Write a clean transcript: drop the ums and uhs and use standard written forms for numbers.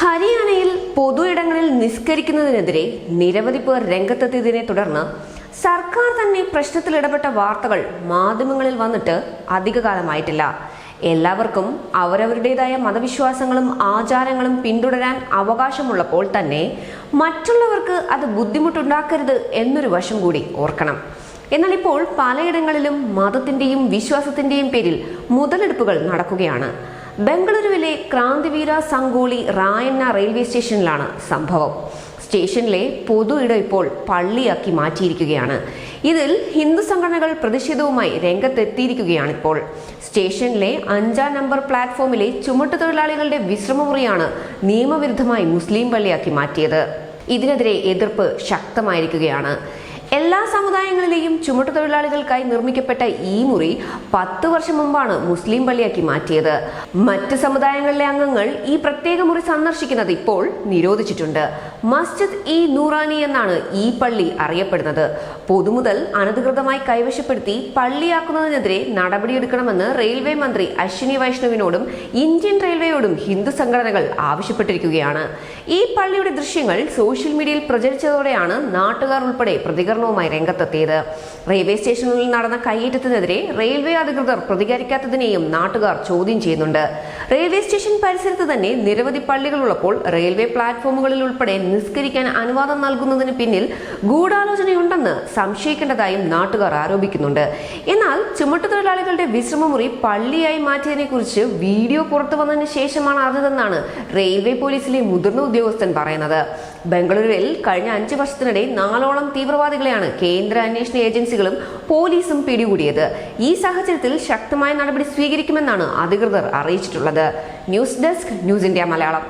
ഹരിയാനയിൽ പൊതു ഇടങ്ങളിൽ നിസ്കരിക്കുന്നതിനെതിരെ നിരവധി പേർ രംഗത്തെത്തിയതിനെ തുടർന്ന് സർക്കാർ തന്നെ പ്രശ്നത്തിൽ ഇടപെട്ട വാർത്തകൾ മാധ്യമങ്ങളിൽ വന്നിട്ട് അധികകാലമായിട്ടില്ല. എല്ലാവർക്കും അവരവരുടേതായ മതവിശ്വാസങ്ങളും ആചാരങ്ങളും പിന്തുടരാൻ അവകാശമുള്ളപ്പോൾ തന്നെ മറ്റുള്ളവർക്ക് അത് ബുദ്ധിമുട്ടുണ്ടാക്കരുത് എന്നൊരു വശം കൂടി ഓർക്കണം. എന്നാൽ ഇപ്പോൾ പലയിടങ്ങളിലും മതത്തിന്റെയും വിശ്വാസത്തിന്റെയും പേരിൽ മുതലെടുപ്പുകൾ നടക്കുകയാണ്. ബംഗളൂരുവിലെ ക്രാന്തിവീര സംഗോളി റായണ്ണ റെയിൽവേ സ്റ്റേഷനിലാണ് സംഭവം. സ്റ്റേഷനിലെ പൊതു ഇടം ഇപ്പോൾ പള്ളിയാക്കി മാറ്റിയിരിക്കുകയാണ്. ഇതിൽ ഹിന്ദു സംഘടനകൾ പ്രതിഷേധവുമായി രംഗത്തെത്തിയിരിക്കുകയാണ്. ഇപ്പോൾ സ്റ്റേഷനിലെ 5-ാം നമ്പർ പ്ലാറ്റ്ഫോമിലെ ചുമട്ടുതൊഴിലാളികളുടെ വിശ്രമമുറിയാണ് നിയമവിരുദ്ധമായി മുസ്ലിം പള്ളിയാക്കി മാറ്റിയത്. ഇതിനെതിരെ എതിർപ്പ് ശക്തമായിരിക്കുകയാണ്. എല്ലാ സമുദായങ്ങളിലെയും ചുമട്ടുതൊഴിലാളികൾക്കായി നിർമ്മിക്കപ്പെട്ട ഈ മുറി 10 വർഷം മുമ്പാണ് മുസ്ലിം പള്ളിയാക്കി മാറ്റിയത്. മറ്റ് സമുദായങ്ങളിലെ അംഗങ്ങൾ ഈ പ്രത്യേക മുറി സന്ദർശിക്കുന്നത് ഇപ്പോൾ നിരോധിച്ചിട്ടുണ്ട്. മസ്ജിദ് ഇ നൂറാനി എന്നാണ് ഈ പള്ളി അറിയപ്പെടുന്നത്. പൊതുമുതൽ അനധികൃതമായി കൈവശപ്പെടുത്തി പള്ളിയാക്കുന്നതിനെതിരെ നടപടിയെടുക്കണമെന്ന് റെയിൽവേ മന്ത്രി അശ്വിനി വൈഷ്ണവിനോടും ഇന്ത്യൻ റെയിൽവേയോടും ഹിന്ദു സംഘടനകൾ ആവശ്യപ്പെട്ടിരിക്കുകയാണ്. ഈ പള്ളിയുടെ ദൃശ്യങ്ങൾ സോഷ്യൽ മീഡിയയിൽ പ്രചരിച്ചതോടെയാണ് നാട്ടുകാർ ഉൾപ്പെടെ പ്രതികരണവുമായി രംഗത്തെത്തിയത്. റെയിൽവേ സ്റ്റേഷനിൽ നടന്ന കയ്യേറ്റത്തിനെതിരെ റെയിൽവേ അധികൃതർ പ്രതികരിക്കാത്തതിനെയും നാട്ടുകാർ ചോദ്യം ചെയ്യുന്നുണ്ട്. റെയിൽവേ സ്റ്റേഷൻ പരിസരത്ത് തന്നെ നിരവധി പള്ളികളുള്ളപ്പോൾ റെയിൽവേ പ്ലാറ്റ്ഫോമുകളിൽ ഉൾപ്പെടെ നിസ്കരിക്കാൻ അനുവാദം നൽകുന്നതിന് പിന്നിൽ ഗൂഢാലോചനയുണ്ടെന്ന് സംശയിക്കേണ്ടതായും നാട്ടുകാർ ആരോപിക്കുന്നുണ്ട്. എന്നാൽ ചുമട്ടുതൊഴിലാളികളുടെ വിശ്രമമുറി പള്ളിയായി മാറ്റിയതിനെ കുറിച്ച് വീഡിയോ പുറത്തു വന്നതിന് ശേഷമാണ് അറിഞ്ഞതെന്നാണ് റെയിൽവേ പോലീസിലെ മുതിർന്ന ഉദ്യോഗസ്ഥൻ പറയുന്നത്. ബംഗളൂരുവിൽ കഴിഞ്ഞ 5 വർഷത്തിനിടെ 4ഓളം തീവ്രവാദികളെയാണ് കേന്ദ്ര അന്വേഷണ ഏജൻസികളും പോലീസും പിടികൂടിയത്. ഈ സാഹചര്യത്തിൽ ശക്തമായ നടപടി സ്വീകരിക്കുമെന്നാണ് അധികൃതർ അറിയിച്ചിട്ടുള്ളത്. News desk, news India Malayalam.